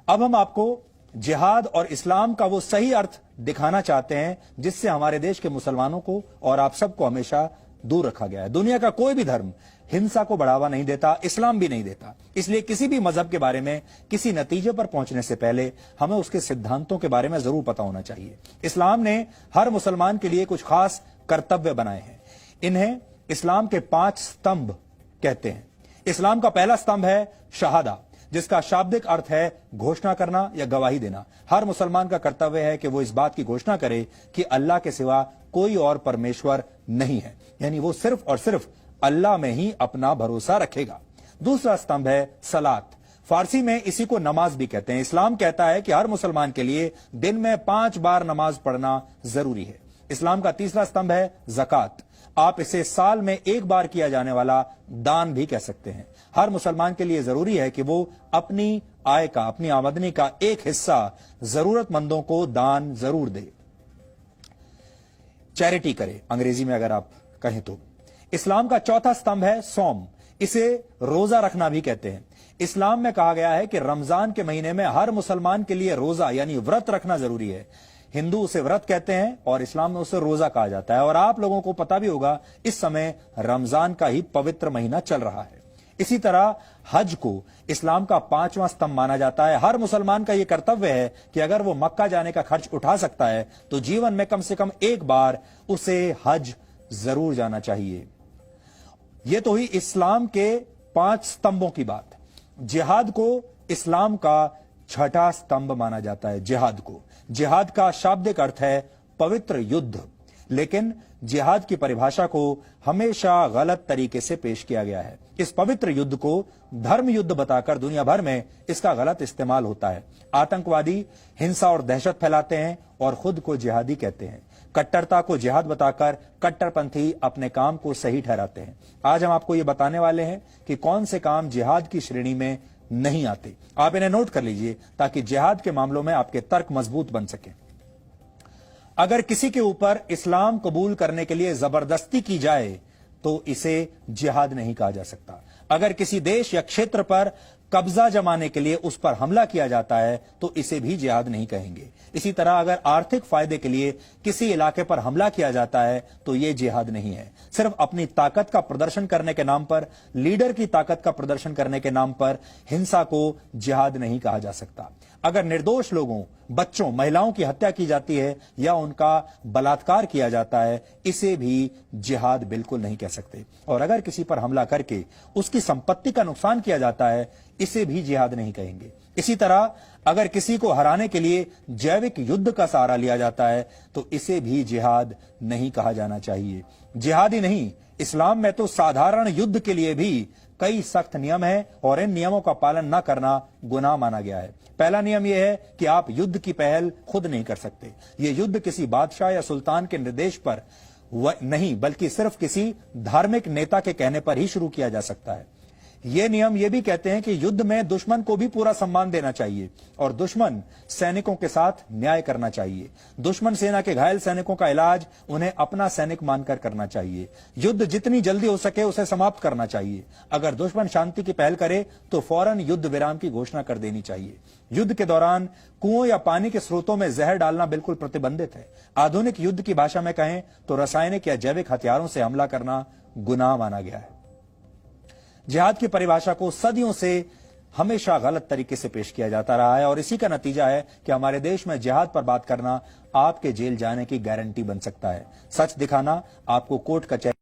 अब हम आपको जिहाद और इस्लाम का वो सही अर्थ दिखाना चाहते हैं जिससे हमारे देश के मुसलमानों को और आप सबको हमेशा दूर रखा गया है। दुनिया का कोई भी धर्म हिंसा को बढ़ावा नहीं देता, इस्लाम भी नहीं देता। इसलिए किसी भी मजहब के बारे में किसी नतीजे पर पहुंचने से पहले हमें उसके सिद्धांतों के बारे में जरूर पता होना चाहिए। इस्लाम ने हर मुसलमान के लिए कुछ खास कर्तव्य बनाए हैं। इन्हें इस्लाम के 5 स्तंभ कहते हैं। इस्लाम का पहला स्तंभ है शहादा, जिसका शाब्दिक अर्थ है घोषणा करना या गवाही देना। हर मुसलमान का कर्तव्य है कि वो इस बात की घोषणा करे कि अल्लाह के सिवा कोई और परमेश्वर नहीं है, यानी वो सिर्फ और सिर्फ अल्लाह में ही अपना भरोसा रखेगा। दूसरा स्तंभ है सलात, फारसी में इसी को नमाज भी कहते हैं। इस्लाम कहता है कि हर मुसलमान के लिए दिन में 5 बार नमाज पढ़ना जरूरी है। इस्लाम का तीसरा स्तंभ है ज़कात, आप इसे साल में 1 बार किया जाने वाला दान भी कह सकते हैं। हर मुसलमान के लिए जरूरी है कि वो अपनी आय का, अपनी आमदनी का एक हिस्सा जरूरतमंदों को दान जरूर दे, चैरिटी करे, अंग्रेजी में अगर आप कहें तो। इस्लाम का चौथा स्तंभ है सौम, इसे रोजा रखना भी कहते हैं। इस्लाम में कहा गया है कि रमजान के महीने में हर मुसलमान के लिए रोजा यानी व्रत रखना जरूरी है। हिंदू उसे व्रत कहते हैं और इस्लाम में उसे रोजा कहा जाता है। और आप लोगों को पता भी होगा इस समय रमजान का ही पवित्र महीना चल रहा है। इसी तरह हज को इस्लाम का 5वां स्तंभ माना जाता है। हर मुसलमान का यह कर्तव्य है कि अगर वो मक्का जाने का खर्च उठा सकता है तो जीवन में कम से कम 1 बार उसे हज जरूर जाना चाहिए। यह तो हुई इस्लाम के 5 स्तंभों की बात। जिहाद को इस्लाम का 6ठा स्तंभ माना जाता है। जिहाद का शाब्दिक अर्थ है पवित्र युद्ध, लेकिन जिहाद की परिभाषा को हमेशा गलत तरीके से पेश किया गया है। इस पवित्र युद्ध को धर्म युद्ध बताकर दुनिया भर में इसका गलत इस्तेमाल होता है। आतंकवादी हिंसा और दहशत फैलाते हैं और खुद को जिहादी कहते हैं। कट्टरता को जिहाद बताकर कट्टरपंथी अपने काम को सही ठहराते हैं। आज हम आपको ये बताने वाले हैं कि कौन से काम जिहाद की श्रेणी में नहीं आते। आप इन्हें नोट कर लीजिए ताकि जिहाद के मामलों में आपके तर्क मजबूत बन सके। अगर किसी के ऊपर इस्लाम कबूल करने के लिए जबरदस्ती की जाए तो इसे जिहाद नहीं कहा जा सकता। अगर किसी देश या क्षेत्र पर कब्जा जमाने के लिए उस पर हमला किया जाता है तो इसे भी जिहाद नहीं कहेंगे। इसी तरह अगर आर्थिक फायदे के लिए किसी इलाके पर हमला किया जाता है तो यह जिहाद नहीं है। सिर्फ अपनी ताकत का प्रदर्शन करने के नाम पर, लीडर की ताकत का प्रदर्शन करने के नाम पर हिंसा को जिहाद नहीं कहा जा सकता। अगर निर्दोष लोगों, बच्चों, महिलाओं की हत्या की जाती है या उनका बलात्कार किया जाता है, इसे भी जिहाद बिल्कुल नहीं कह सकते। और अगर किसी पर हमला करके उसकी संपत्ति का नुकसान किया जाता है, इसे भी जिहाद नहीं कहेंगे। इसी तरह अगर किसी को हराने के लिए जैविक युद्ध का सहारा लिया जाता है तो इसे भी जिहाद नहीं कहा जाना चाहिए। जिहाद ही नहीं, इस्लाम में तो साधारण युद्ध के लिए भी कई सख्त नियम हैं और इन नियमों का पालन न करना गुनाह माना गया है। पहला नियम यह है कि आप युद्ध की पहल खुद नहीं कर सकते। यह युद्ध किसी बादशाह या सुल्तान के निर्देश पर नहीं बल्कि सिर्फ किसी धार्मिक नेता के कहने पर ही शुरू किया जा सकता है। ये नियम यह भी कहते हैं कि युद्ध में दुश्मन को भी पूरा सम्मान देना चाहिए और दुश्मन सैनिकों के साथ न्याय करना चाहिए। दुश्मन सेना के घायल सैनिकों का इलाज उन्हें अपना सैनिक मानकर करना चाहिए। युद्ध जितनी जल्दी हो सके उसे समाप्त करना चाहिए। अगर दुश्मन शांति की पहल करे तो फौरन युद्ध विराम की घोषणा कर देनी चाहिए। युद्ध के दौरान कुओं या पानी के स्रोतों में जहर डालना बिल्कुल प्रतिबंधित है। आधुनिक युद्ध की भाषा में कहें तो रासायनिक या जैविक हथियारों से हमला करना गुनाह माना गया है। जिहाद की परिभाषा को सदियों से हमेशा गलत तरीके से पेश किया जाता रहा है और इसी का नतीजा है कि हमारे देश में जिहाद पर बात करना आपके जेल जाने की गारंटी बन सकता है। सच दिखाना आपको कोर्ट कचहरी